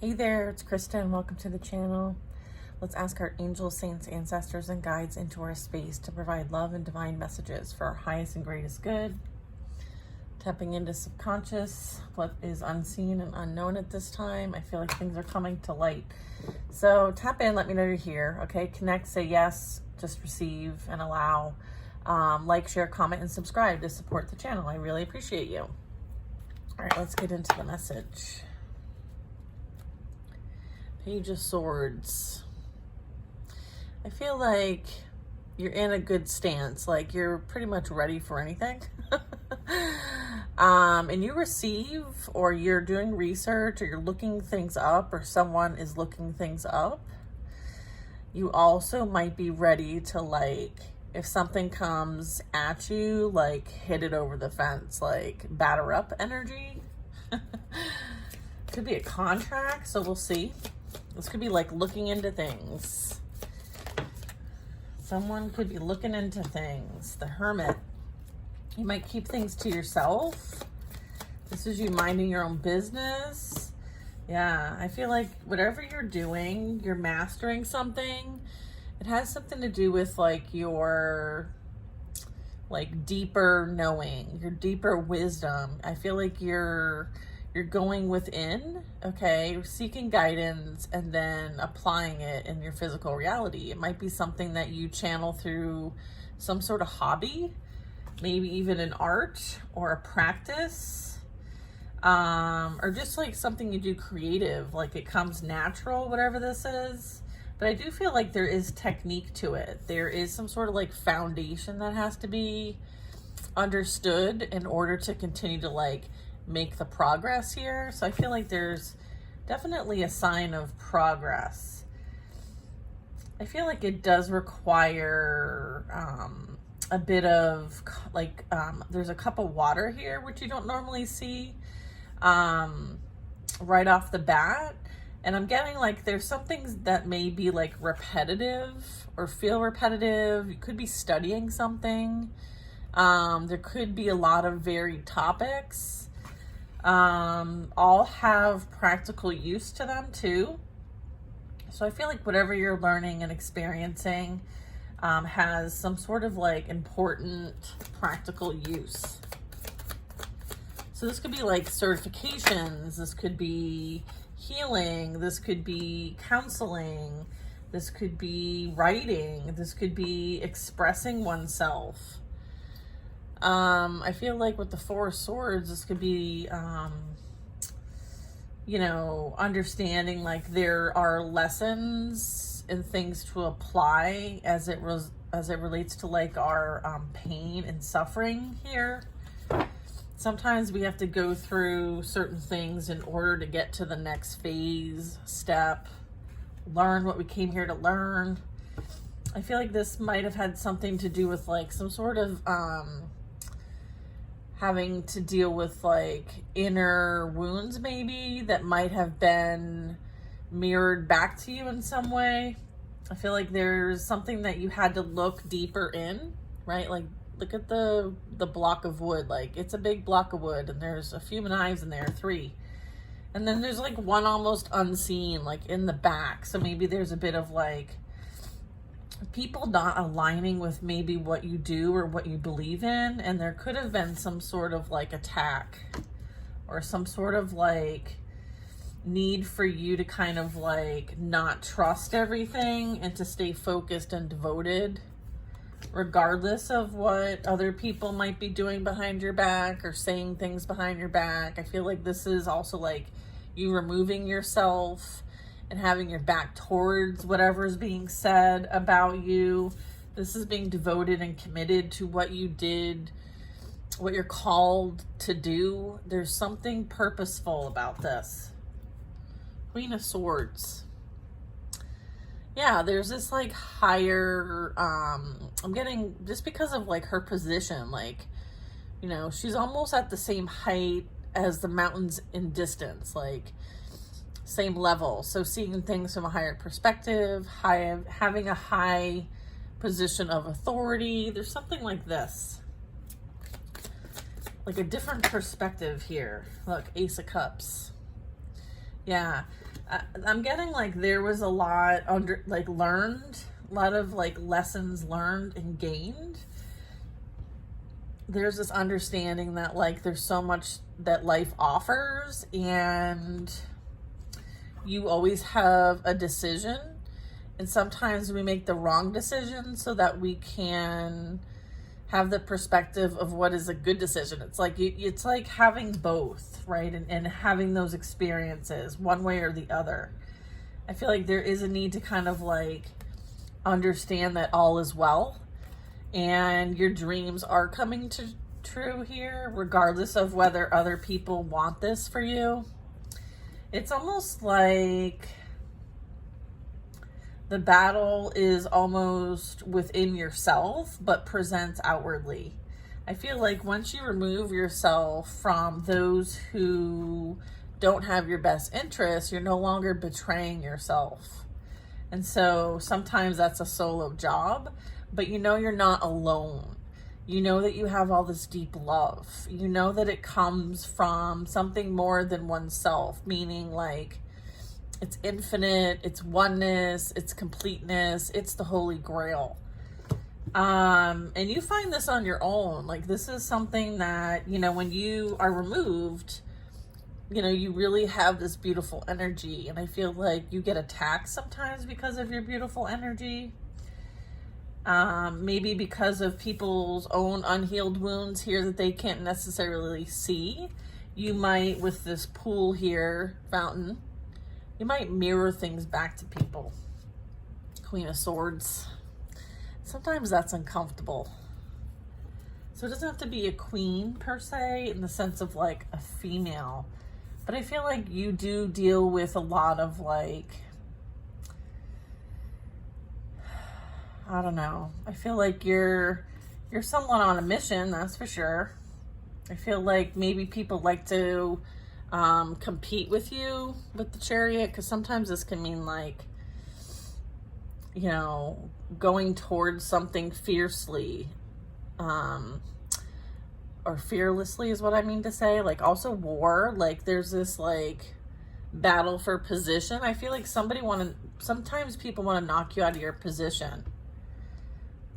Hey there, it's Krista and welcome to the channel. Let's ask our angels, saints, ancestors, and guides into our space to provide love and divine messages for our highest and greatest good. Tapping into subconscious, what is unseen and unknown at this time. I feel like things are coming to light. So tap in, let me know you're here, okay? Connect, say yes, just receive and allow. Like, share, comment, and subscribe to support the channel. I really appreciate you. All right, let's get into the message. Page of Swords. I feel like you're in a good stance, like you're pretty much ready for anything. And you receive, or you're doing research, or you're looking things up, or someone is looking things up. You also might be ready to, like, if something comes at you, like hit it over the fence, like batter up energy. Could be a contract, so we'll see. This could be like looking into things. Someone could be looking into things. The Hermit. You might keep things to yourself. This is you minding your own business. Yeah, I feel like whatever you're doing, you're mastering something. It has something to do with like your like deeper knowing, your deeper wisdom. I feel like you're going within, okay, you're seeking guidance and then applying it in your physical reality. It might be something that you channel through some sort of hobby, maybe even an art or a practice, or just like something you do creative, like it comes natural, whatever this is. But I do feel like there is technique to it. There is some sort of like foundation that has to be understood in order to continue to like make the progress here. So I feel like there's definitely a sign of progress. I feel like it does require a bit of like there's a cup of water here, which you don't normally see right off the bat. And I'm getting like there's some things that may be like repetitive or feel repetitive. You could be studying something. There could be a lot of varied topics. All have practical use to them too. So I feel like whatever you're learning and experiencing has some sort of like important practical use. So this could be like certifications, this could be healing, this could be counseling, this could be writing, this could be expressing oneself. I feel like with the Four of Swords, this could be, you know, understanding like there are lessons and things to apply as it relates to like our pain and suffering here. Sometimes we have to go through certain things in order to get to the next phase, step, learn what we came here to learn. I feel like this might have had something to do with like some sort of having to deal with like inner wounds maybe that might have been mirrored back to you in some way. I feel like there's something that you had to look deeper in, right? Like look at the block of wood, like it's a big block of wood and there's a few knives in there, 3. And then there's like one almost unseen, like in the back. So maybe there's a bit of like people not aligning with maybe what you do or what you believe in, and there could have been some sort of like attack or some sort of like need for you to kind of like not trust everything and to stay focused and devoted regardless of what other people might be doing behind your back or saying things behind your back. I feel like this is also like you removing yourself and having your back towards whatever is being said about you. This is being devoted and committed to what you did, what you're called to do. There's something purposeful about this. Queen of Swords. Yeah, there's this like higher, I'm getting, just because of like her position, like, you know, she's almost at the same height as the mountains in distance, like same level. So seeing things from a higher perspective, having a high position of authority. There's something like this. like a different perspective here. Look, Ace of Cups. Yeah. I'm getting like there was a lot learned, a lot of like lessons learned and gained. There's this understanding that like there's so much that life offers, and you always have a decision, and sometimes we make the wrong decision so that we can have the perspective of what is a good decision. It's like having both, right? And having those experiences one way or the other. I feel like there is a need to kind of like understand that all is well, and your dreams are coming to true here, regardless of whether other people want this for you. It's almost like the battle is almost within yourself, but presents outwardly. I feel like once you remove yourself from those who don't have your best interests, you're no longer betraying yourself. And so sometimes that's a solo job, but you know you're not alone. You know that you have all this deep love. You know that it comes from something more than oneself, meaning like it's infinite, it's oneness, it's completeness, it's the Holy Grail. And you find this on your own. Like this is something that, you know, when you are removed, you know, you really have this beautiful energy. And I feel like you get attacked sometimes because of your beautiful energy. Maybe because of people's own unhealed wounds here that they can't necessarily see. You might, with this pool here, fountain, you might mirror things back to people. Queen of Swords. Sometimes that's uncomfortable. So it doesn't have to be a queen per se in the sense of like a female. But I feel like you do deal with a lot of like, I don't know. I feel like you're someone on a mission, that's for sure. I feel like maybe people like to compete with you with the Chariot, because sometimes this can mean like, you know, going towards something fiercely, or fearlessly is what I mean to say. Like also war, like there's this like battle for position. I feel like sometimes people want to knock you out of your position,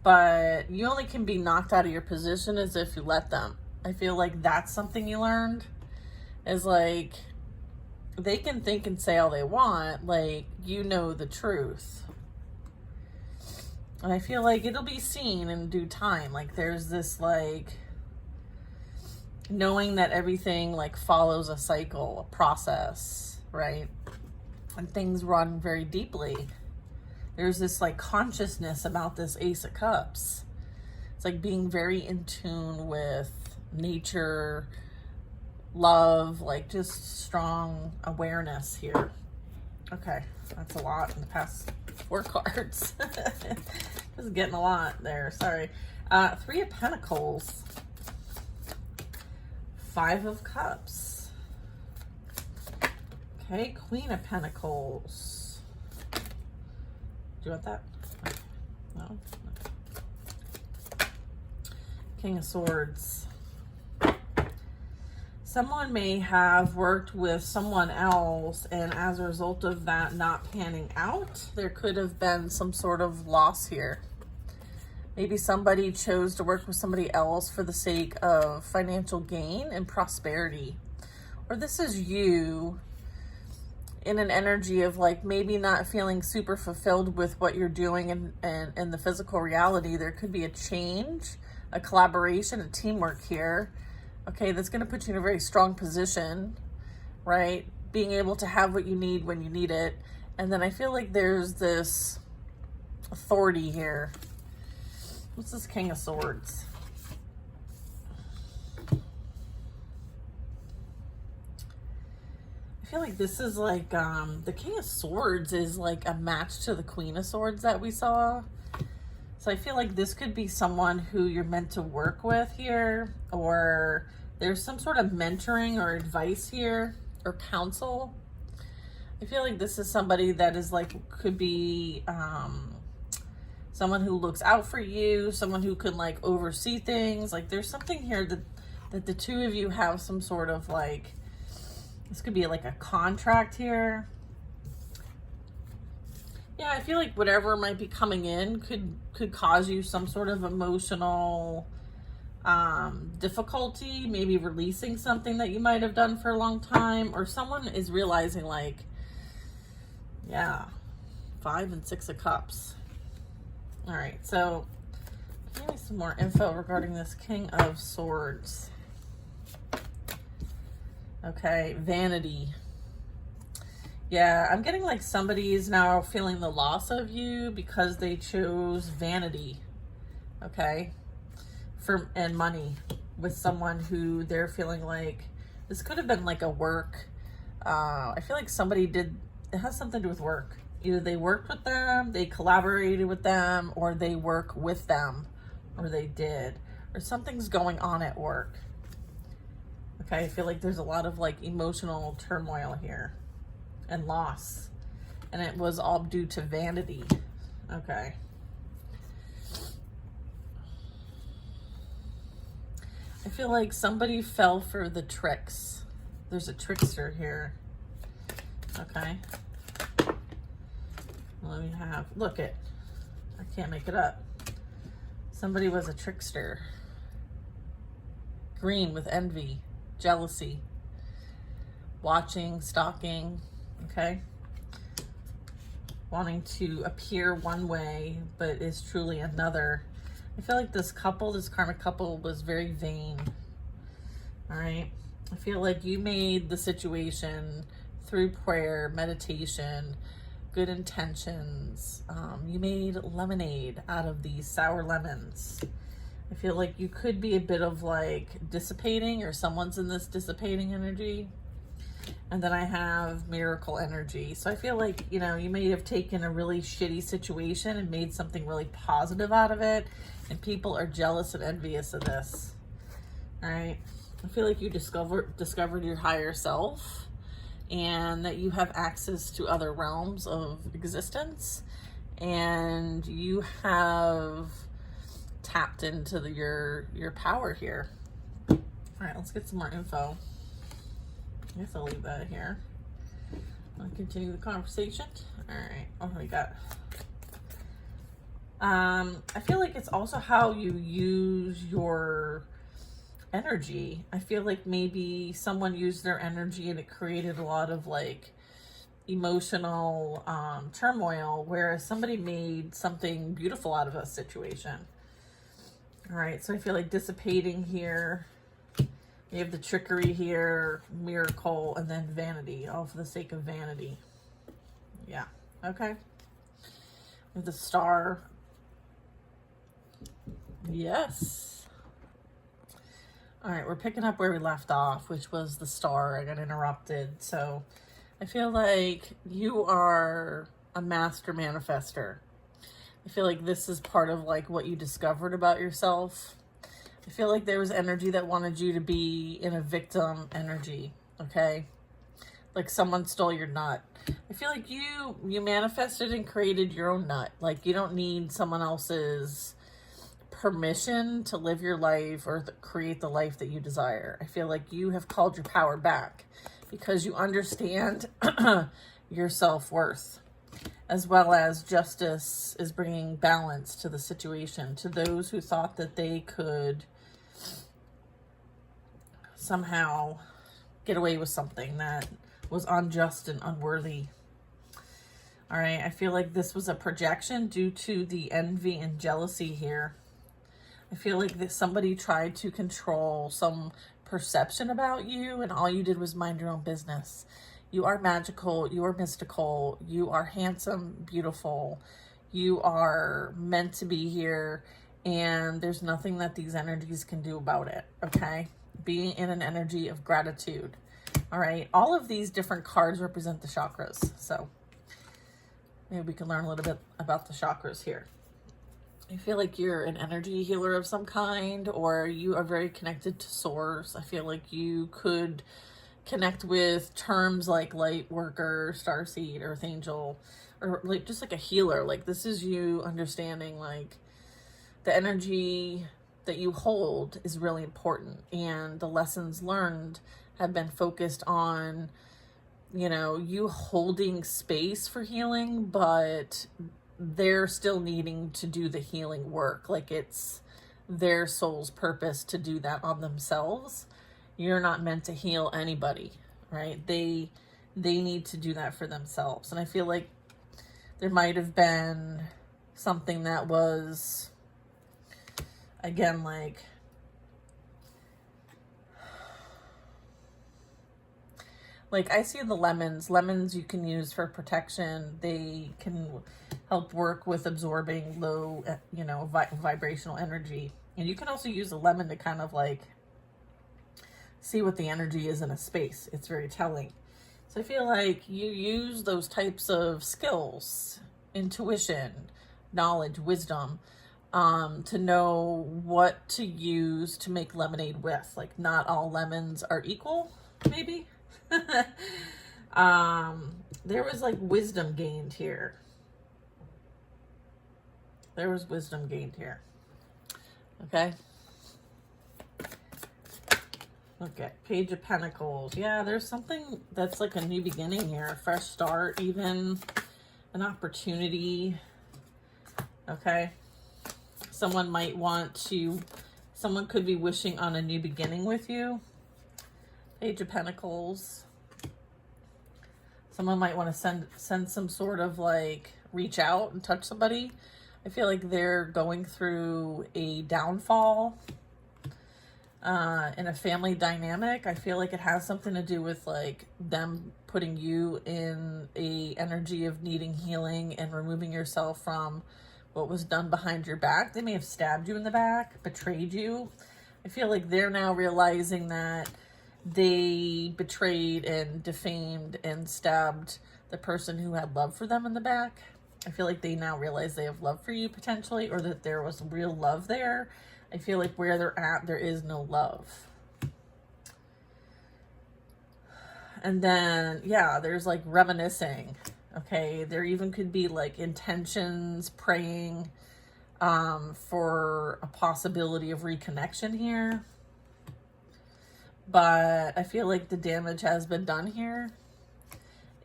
but you only can be knocked out of your position as if you let them. I feel like that's something you learned, is like they can think and say all they want, like you know the truth. And I feel like it'll be seen in due time. Like there's this like knowing that everything like follows a cycle, a process, right? And things run very deeply. There's this like consciousness about this Ace of Cups. It's like being very in tune with nature, love, like just strong awareness here. Okay, that's a lot in the past 4 cards. Just getting a lot there, sorry. 3 of Pentacles. 5 of Cups. Okay, Queen of Pentacles. Do you want that? No? King of Swords. Someone may have worked with someone else, and as a result of that not panning out, there could have been some sort of loss here. Maybe somebody chose to work with somebody else for the sake of financial gain and prosperity. Or this is you in an energy of like maybe not feeling super fulfilled with what you're doing in the physical reality. There could be a change, a collaboration, a teamwork here. Okay, that's going to put you in a very strong position, right? Being able to have what you need when you need it. And then I feel like there's this authority here. What's this King of Swords? I feel like this is like, the King of Swords is like a match to the Queen of Swords that we saw. So I feel like this could be someone who you're meant to work with here, or there's some sort of mentoring or advice here or counsel. I feel like this is somebody that is like, could be someone who looks out for you, someone who can like oversee things. Like there's something here that the two of you have some sort of like, this could be like a contract here. Yeah, I feel like whatever might be coming in could cause you some sort of emotional difficulty, maybe releasing something that you might have done for a long time, or someone is realizing like, yeah, 5 and 6 of Cups. All right, so give me some more info regarding this King of Swords. Okay, vanity. Yeah, I'm getting like somebody is now feeling the loss of you because they chose vanity. Okay, and money with someone who they're feeling like this could have been like a work. I feel like somebody did. It has something to do with work. Either they worked with them, they collaborated with them, or they work with them, or they did, or something's going on at work. Okay, I feel like there's a lot of like emotional turmoil here and loss, and it was all due to vanity. Okay. I feel like somebody fell for the tricks. There's a trickster here. Okay. Let me have, look it. I can't make it up. Somebody was a trickster. Green with envy, jealousy, watching, stalking, okay? Wanting to appear one way, but is truly another. I feel like this couple, this karmic couple, was very vain. All right. I feel like you made the situation through prayer, meditation, good intentions. You made lemonade out of these sour lemons. I feel like you could be a bit of like dissipating, or someone's in this dissipating energy. And then I have miracle energy. So I feel like, you know, you may have taken a really shitty situation and made something really positive out of it. And people are jealous and envious of this. All right. I feel like you discovered your higher self, and that you have access to other realms of existence, and you have tapped into your power here. All right, let's get some more info. I guess I'll leave that here. I'll continue the conversation. All right, what do we got? I feel like it's also how you use your energy. I feel like maybe someone used their energy and it created a lot of like emotional turmoil, whereas somebody made something beautiful out of a situation. All right, so I feel like dissipating here. You have the trickery here, miracle, and then vanity, all for the sake of vanity. Yeah, okay. With the star. Yes. All right, we're picking up where we left off, which was the star. I got interrupted. So I feel like you are a master manifester. I feel like this is part of like what you discovered about yourself. I feel like there was energy that wanted you to be in a victim energy, okay? Like someone stole your nut. I feel like you manifested and created your own nut. Like you don't need someone else's permission to live your life or create the life that you desire. I feel like you have called your power back because you understand your self-worth, as well as justice is bringing balance to the situation, to those who thought that they could somehow get away with something that was unjust and unworthy. All right, I feel like this was a projection due to the envy and jealousy here. I feel like that somebody tried to control some perception about you, and all you did was mind your own business. You are magical, you are mystical, you are handsome, beautiful, you are meant to be here, and there's nothing that these energies can do about it, okay? Being in an energy of gratitude, all right? All of these different cards represent the chakras, so maybe we can learn a little bit about the chakras here. I feel like you're an energy healer of some kind, or you are very connected to source. I feel like you could connect with terms like light worker, starseed, earth angel, or like just like a healer. Like this is you understanding like the energy that you hold is really important, and the lessons learned have been focused on you know, you holding space for healing, but they're still needing to do the healing work. Like it's their soul's purpose to do that on themselves. You're not meant to heal anybody, right? They need to do that for themselves. And I feel like there might have been something that was, again, like I see the lemons you can use for protection. They can help work with absorbing low, you know, vibrational energy. And you can also use a lemon to kind of like see what the energy is in a space. It's very telling. So I feel like you use those types of skills, intuition, knowledge, wisdom, to know what to use to make lemonade with. Like not all lemons are equal, maybe. There was like wisdom gained here. There was wisdom gained here. Okay. Okay, Page of Pentacles. Yeah, there's something that's like a new beginning here, a fresh start, even an opportunity. Okay. Someone could be wishing on a new beginning with you. Page of Pentacles. Someone might want to send some sort of like reach out and touch somebody. I feel like they're going through a downfall in a family dynamic. I feel like it has something to do with like them putting you in a energy of needing healing and removing yourself from what was done behind your back. They may have stabbed you in the back, betrayed you. I feel like they're now realizing that they betrayed and defamed and stabbed the person who had love for them in the back. I feel like they now realize they have love for you potentially, or that there was real love there. I feel like where they're at, there is no love. And then, yeah, there's like reminiscing. Okay, there even could be like intentions, praying for a possibility of reconnection here. But I feel like the damage has been done here.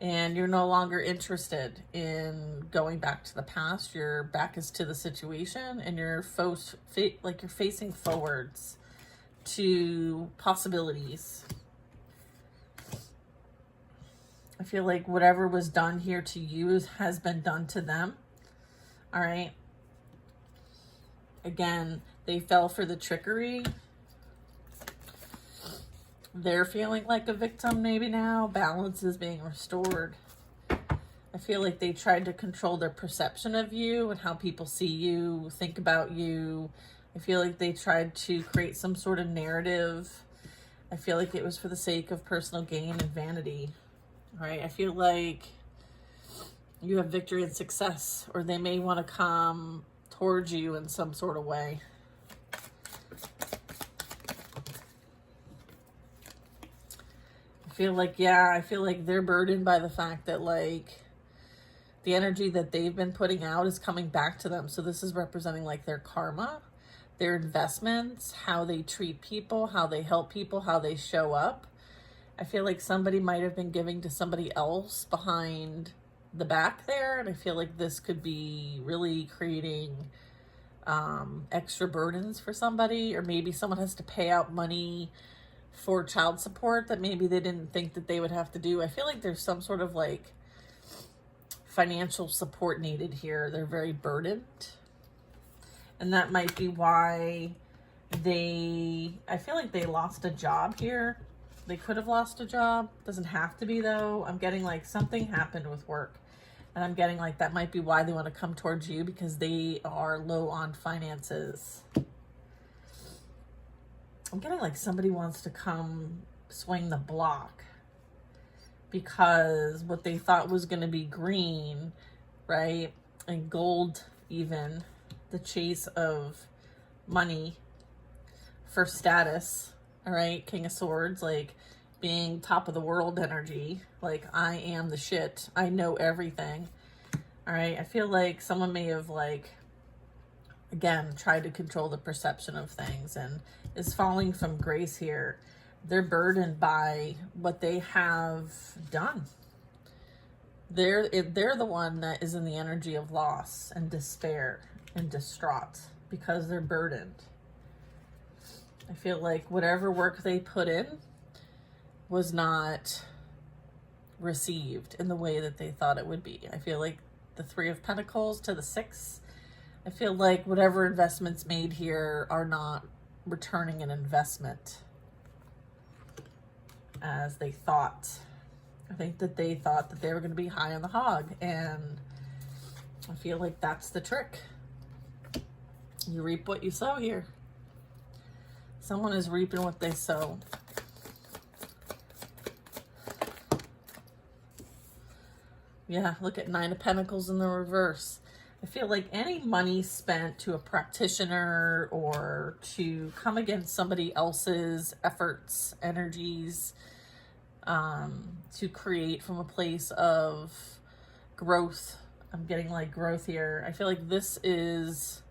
And you're no longer interested in going back to the past. Your back is to the situation, and you're facing forwards to possibilities. I feel like whatever was done here to you has been done to them. All right. Again, they fell for the trickery. They're feeling like a victim maybe now. Balance is being restored. I feel like they tried to control their perception of you and how people see you, think about you. I feel like they tried to create some sort of narrative. I feel like it was for the sake of personal gain and vanity. All right. I feel like you have victory and success, or they may want to come towards you in some sort of way. I feel like they're burdened by the fact that like the energy that they've been putting out is coming back to them. So this is representing like their karma, their investments, how they treat people, how they help people, how they show up. I feel like somebody might have been giving to somebody else behind the back there. And I feel like this could be really creating extra burdens for somebody, or maybe someone has to pay out money for child support that maybe they didn't think that they would have to do. I feel like there's some sort of like financial support needed here. They're very burdened. And that might be why I feel like they lost a job here. They could have lost a job. Doesn't have to be though. I'm getting like something happened with work. And I'm getting like that might be why they want to come towards you, because they are low on finances. I'm getting like somebody wants to come swing the block because what they thought was going to be green, right, and gold even, the chase of money for status, all right, King of Swords, like being top of the world energy, like I am the shit, I know everything, all right. I feel like someone may have like, again, tried to control the perception of things and is falling from grace here. they're burdened by what they have done. They're the one that is in the energy of loss and despair and distraught because they're burdened. I feel like whatever work they put in was not received in the way that they thought it would be. I feel like the Three of Pentacles to the Six, I feel like whatever investments made here are not returning an investment as they thought. I think that they thought that they were going to be high on the hog, and I feel like that's the trick. You reap what you sow here. Someone is reaping what they sow. Yeah, look at Nine of Pentacles in the reverse. I feel like any money spent to a practitioner or to come against somebody else's efforts, energies, to create from a place of growth. I'm getting like growth here. I feel like this is,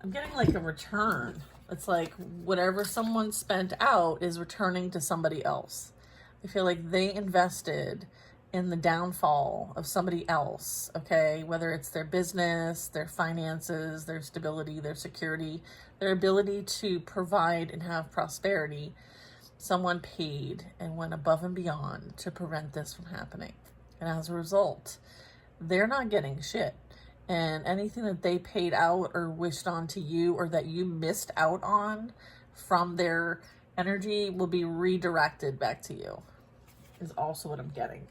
I'm getting like a return. It's like whatever someone spent out is returning to somebody else. I feel like they invested in the downfall of somebody else, okay? Whether it's their business, their finances, their stability, their security, their ability to provide and have prosperity. Someone paid and went above and beyond to prevent this from happening. And as a result, they're not getting shit. And anything that they paid out or wished on to you or that you missed out on from their energy will be redirected back to you, is also what I'm getting.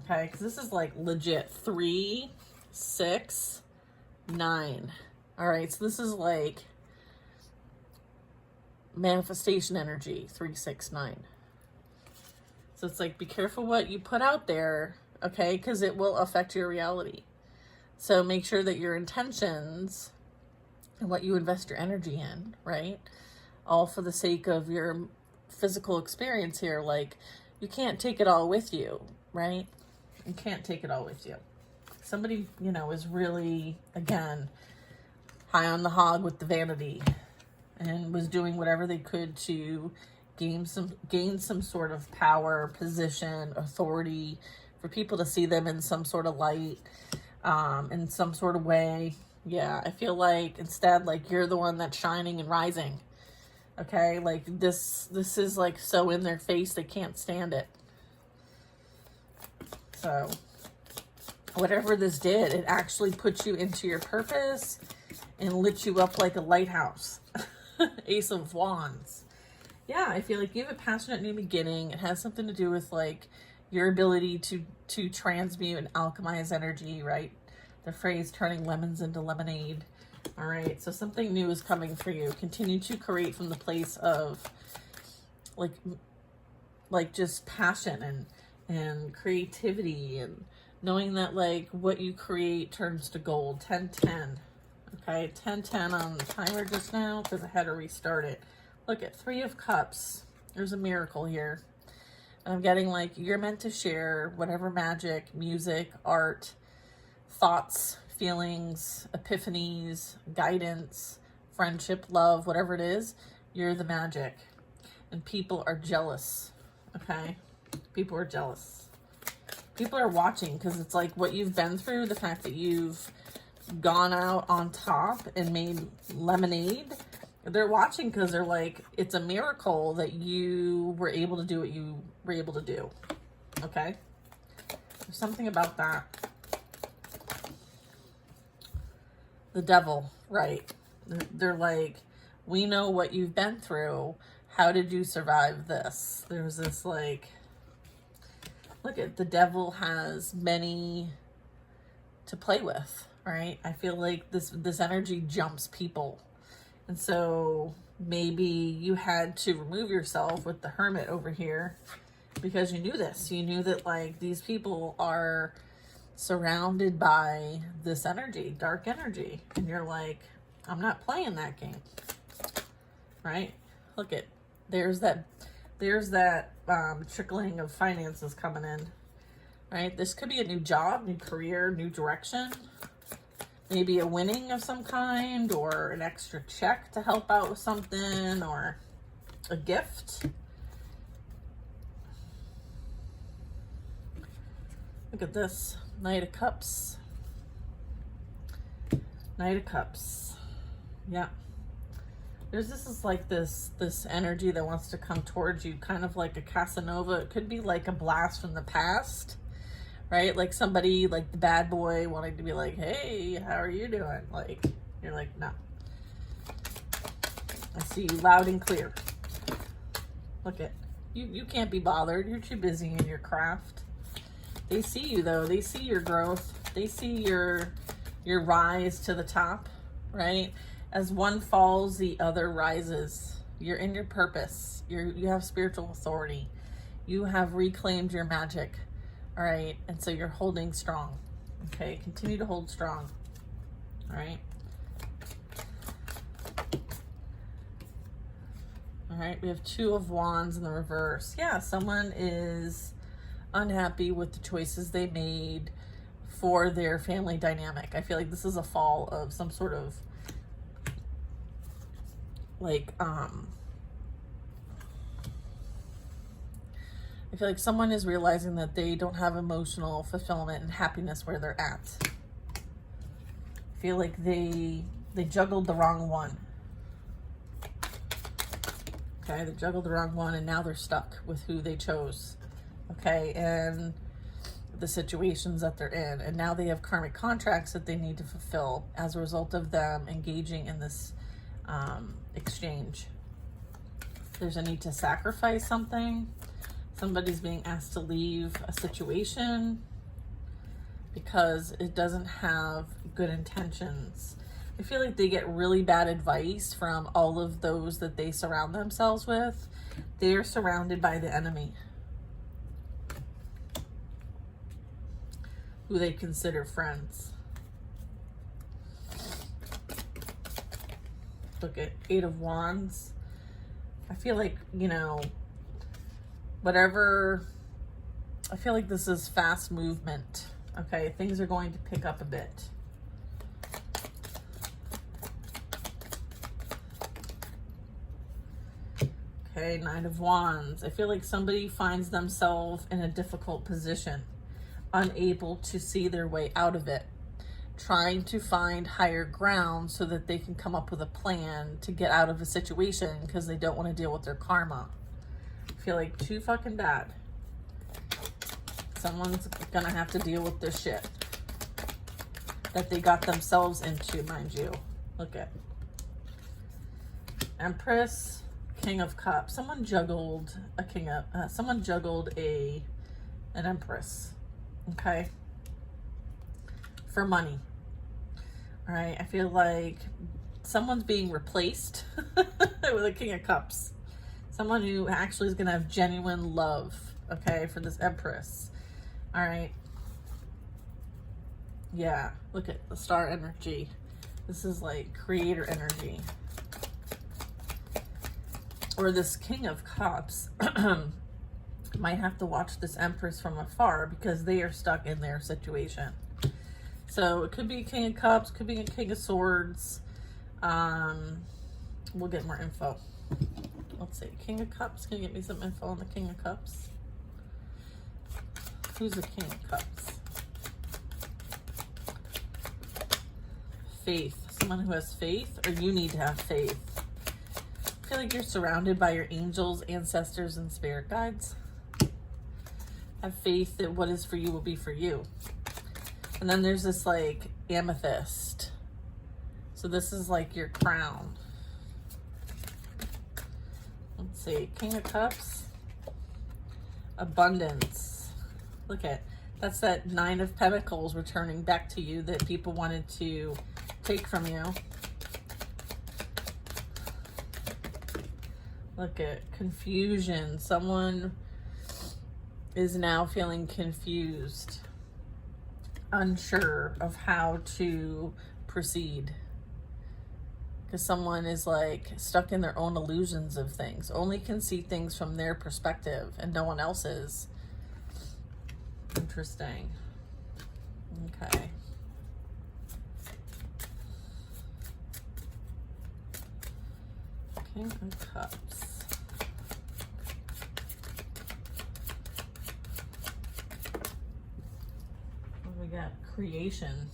Okay, because this is like legit 3, 6, 9. All right, so this is like manifestation energy, 3, 6, 9. So it's like, be careful what you put out there, okay, because it will affect your reality. So make sure that your intentions and what you invest your energy in, right, all for the sake of your physical experience here. Like, you can't take it all with you, right? You can't take it all with you. Somebody, you know, is really, again, high on the hog with the vanity and was doing whatever they could to gain some sort of power, position, authority, for people to see them in some sort of light, in some sort of way. Yeah, I feel like instead, like, you're the one that's shining and rising. Okay, like this is like so in their face, they can't stand it. So whatever this did, it actually put you into your purpose and lit you up like a lighthouse. Ace of Wands. Yeah, I feel like you have a passionate new beginning. It has something to do with like your ability to transmute and alchemize energy, right? The phrase turning lemons into lemonade. All right, so something new is coming for you. Continue to create from the place of like just passion and creativity, and knowing that like what you create turns to gold. 10-10. Okay, 10-10 on the timer just now because I had to restart it. Look at 3 of Cups. There's a miracle here. And I'm getting like you're meant to share whatever magic, music, art, thoughts, feelings, epiphanies, guidance, friendship, love, whatever it is, you're the magic. And people are jealous, okay? People are jealous. People are watching because it's like what you've been through, the fact that you've gone out on top and made lemonade. They're watching because they're like, it's a miracle that you were able to do what you were able to do, okay? There's something about that. The Devil, right? They're like, we know what you've been through. How did you survive this? There's this like, look at the Devil has many to play with, right? I feel like this energy jumps people. And so maybe you had to remove yourself with the Hermit over here because you knew this. You knew that like these people are surrounded by this energy, dark energy. And you're like, I'm not playing that game, right? Look at, there's that trickling of finances coming in, right? This could be a new job, new career, new direction, maybe a winning of some kind, or an extra check to help out with something, or a gift. Look at this, Knight of Cups. Knight of Cups. Yeah. This is like this energy that wants to come towards you, kind of like a Casanova. It could be like a blast from the past, right? Like somebody, like the bad boy wanting to be like, hey, how are you doing? Like, you're like, no. I see you loud and clear. Look at, you can't be bothered. You're too busy in your craft. They see you though. They see your growth. They see your rise to the top, right? As one falls, the other rises. You're in your purpose. You have spiritual authority. You have reclaimed your magic, all right? And so you're holding strong, okay? Continue to hold strong, all right? All right, we have Two of Wands in the reverse. Yeah, someone is unhappy with the choices they made for their family dynamic. I feel like this is a fall of some sort of like, I feel like someone is realizing that they don't have emotional fulfillment and happiness where they're at. I feel like they juggled the wrong one. Okay, they juggled the wrong one and now they're stuck with who they chose. Okay, and the situations that they're in. And now they have karmic contracts that they need to fulfill as a result of them engaging in this exchange. There's a need to sacrifice something. Somebody's being asked to leave a situation because it doesn't have good intentions. I feel like they get really bad advice from all of those that they surround themselves with. They're surrounded by the enemy, who they consider friends. Look at Eight of Wands. I feel like, you know, whatever, I feel like this is fast movement. Okay, things are going to pick up a bit. Okay, Nine of Wands. I feel like somebody finds themselves in a difficult position, unable to see their way out of it, trying to find higher ground so that they can come up with a plan to get out of a situation because they don't want to deal with their karma. I feel like too fucking bad. Someone's gonna have to deal with this shit that they got themselves into, mind you. Look at Empress, King of Cups. Someone juggled a an Empress. Okay, for money. All right, I feel like someone's being replaced with a King of Cups. Someone who actually is gonna have genuine love, okay, for this Empress. All right. Yeah, look at the star energy. This is like creator energy. Or this King of Cups might have to watch this Empress from afar because they are stuck in their situation. So it could be a King of Cups, could be a King of Swords. We'll get more info. Let's see, King of Cups. Can you get me some info on the King of Cups? Who's the King of Cups? Faith. Someone who has faith, or you need to have faith. I feel like you're surrounded by your angels, ancestors, and spirit guides. Have faith that what is for you will be for you. And then there's this like amethyst. So this is like your crown. Let's see, King of Cups. Abundance. Look at, that's that Nine of Pentacles returning back to you that people wanted to take from you. Look at confusion. Someone is now feeling confused, unsure of how to proceed. Because someone is like stuck in their own illusions of things, only can see things from their perspective and no one else's. Interesting. Okay. King of Cups. we got creation.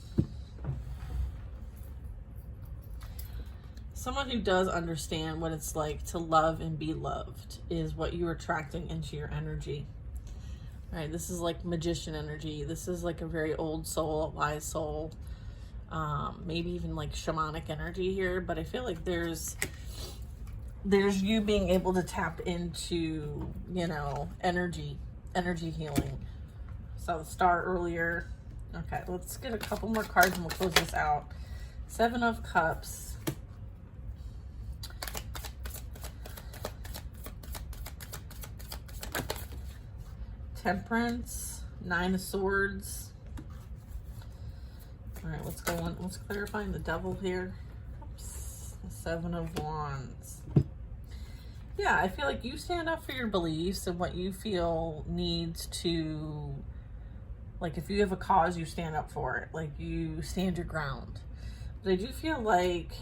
Someone who does understand what it's like to love and be loved is what you're attracting into your energy. All right, this is like magician energy. This is like a very old soul, a wise soul, maybe even like shamanic energy here. But I feel like there's you being able to tap into, you know, energy healing. Saw the star earlier. Okay, let's get a couple more cards and we'll close this out. 7 of Cups. Temperance, 9 of Swords. All right, let's go on. Let's clarify the Devil here. Oops. 7 of Wands. Yeah, I feel like you stand up for your beliefs and what you feel needs to, like if you have a cause, you stand up for it. Like you stand your ground. But I do feel like,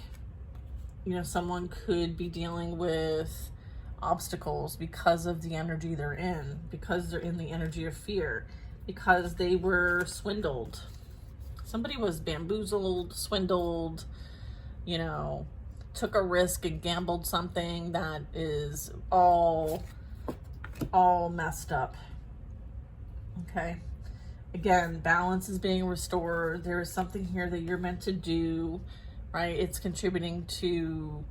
you know, someone could be dealing with obstacles because of the energy they're in, because they're in the energy of fear, because they were swindled. Somebody was bamboozled, swindled, you know, took a risk and gambled something that is all messed up. Okay. Again, balance is being restored. There is something here that you're meant to do, right? It's contributing to,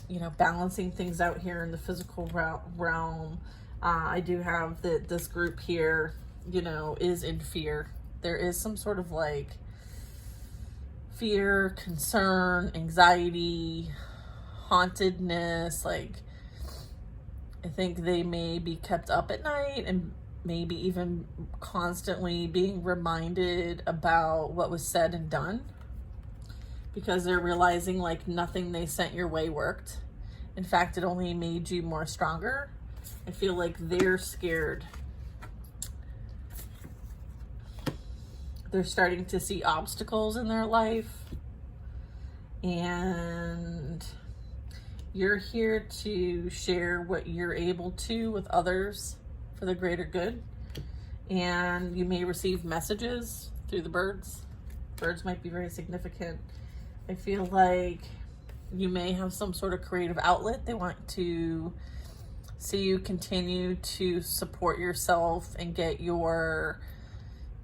you know, balancing things out here in the physical realm. I do have that this group here, you know, is in fear. There is some sort of like fear, concern, anxiety, hauntedness. Like, I think they may be kept up at night and maybe even constantly being reminded about what was said and done, because they're realizing like nothing they sent your way worked. In fact, it only made you more stronger. I feel like they're scared. They're starting to see obstacles in their life, and you're here to share what you're able to with others for the greater good. And you may receive messages through the birds. Birds might be very significant. I feel like you may have some sort of creative outlet. They want to see you continue to support yourself and get your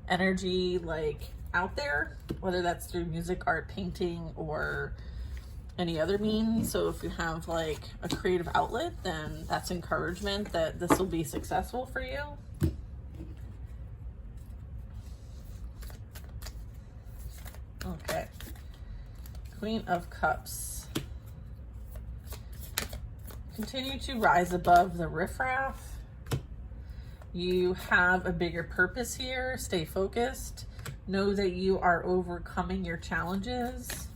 energy like out there, whether that's through music, art, painting, or any other means. So if you have like a creative outlet, then that's encouragement that this will be successful for you. Okay. Queen of Cups. Continue to rise above the riffraff. You have a bigger purpose here. Stay focused. Know that you are overcoming your challenges.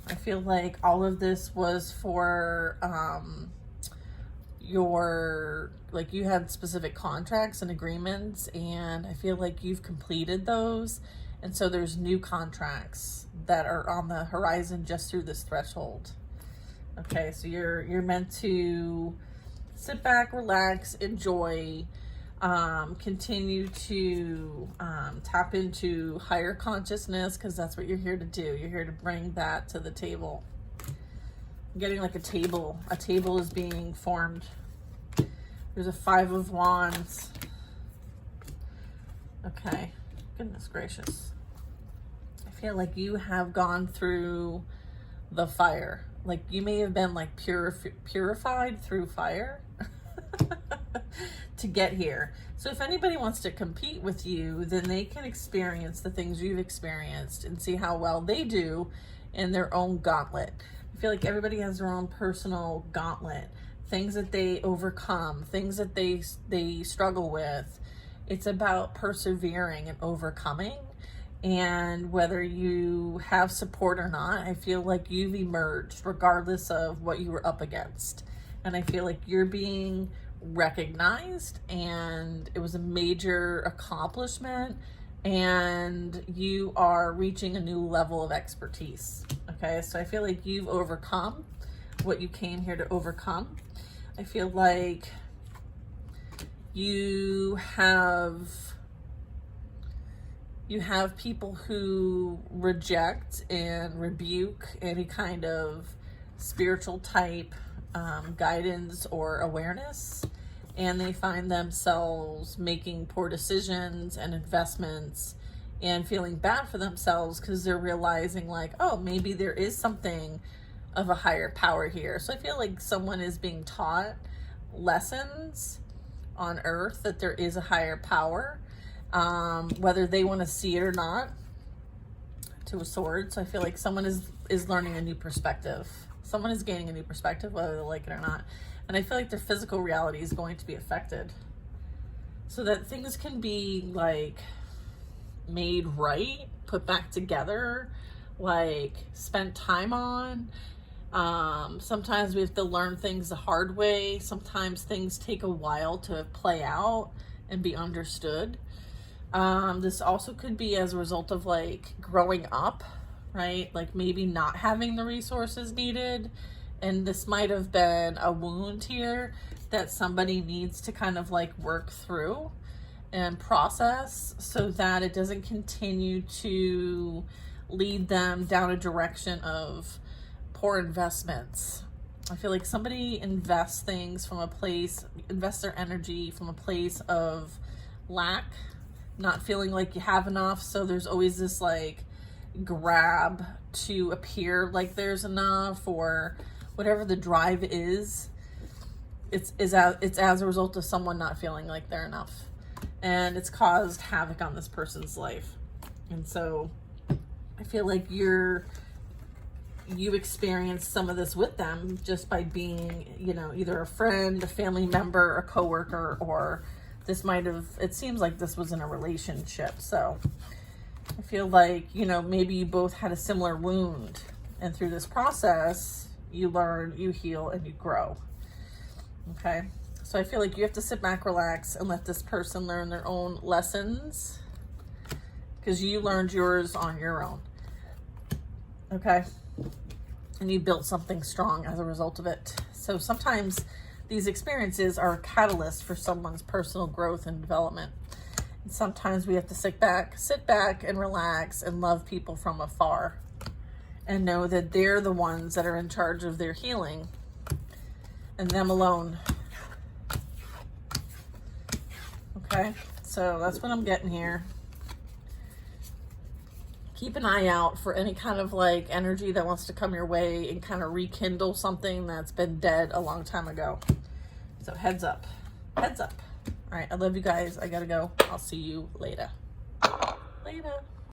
I feel like all of this was for like you had specific contracts and agreements, and I feel like you've completed those. And so there's new contracts that are on the horizon just through this threshold. Okay, so you're meant to sit back, relax, enjoy, continue to tap into higher consciousness, because that's what you're here to do. You're here to bring that to the table. I'm getting like a table. A table is being formed. There's a 5 of Wands. Okay, goodness gracious. I feel like you have gone through the fire. Like you may have been like purified through fire to get here. So if anybody wants to compete with you, then they can experience the things you've experienced and see how well they do in their own gauntlet. I feel like everybody has their own personal gauntlet, things that they overcome, things that they struggle with. It's about persevering and overcoming. And whether you have support or not, I feel like you've emerged regardless of what you were up against. And I feel like you're being recognized, and it was a major accomplishment, and you are reaching a new level of expertise. Okay, so I feel like you've overcome what you came here to overcome. I feel like you have You have people who reject and rebuke any kind of spiritual type guidance or awareness, and they find themselves making poor decisions and investments and feeling bad for themselves because they're realizing like, oh, maybe there is something of a higher power here. So I feel like someone is being taught lessons on earth that there is a higher power, whether they want to see it or not, to a sword. So I feel like someone is learning a new perspective. Someone is gaining a new perspective, whether they like it or not. And I feel like their physical reality is going to be affected, so that things can be like made right, put back together, like spent time on. Sometimes we have to learn things the hard way. Sometimes things take a while to play out and be understood. This also could be as a result of like growing up, right? Like maybe not having the resources needed. And this might have been a wound here that somebody needs to kind of like work through and process so that it doesn't continue to lead them down a direction of poor investments. I feel like somebody invests their energy from a place of lack, not feeling like you have enough. So there's always this like grab to appear like there's enough, or whatever the drive is. It's as a result of someone not feeling like they're enough, and it's caused havoc on this person's life. And so I feel like you experienced some of this with them just by being, either a friend, a family member, a coworker, or it seems like this was in a relationship. So I feel like, maybe you both had a similar wound, and through this process, you learn, you heal, and you grow. Okay. So I feel like you have to sit back, relax, and let this person learn their own lessons, because you learned yours on your own. Okay. And you built something strong as a result of it. So sometimes these experiences are a catalyst for someone's personal growth and development. And sometimes we have to sit back and relax and love people from afar and know that they're the ones that are in charge of their healing, and them alone. Okay, so that's what I'm getting here. Keep an eye out for any kind of like energy that wants to come your way and kind of rekindle something that's been dead a long time ago. So heads up. All right, I love you guys. I gotta go. I'll see you later.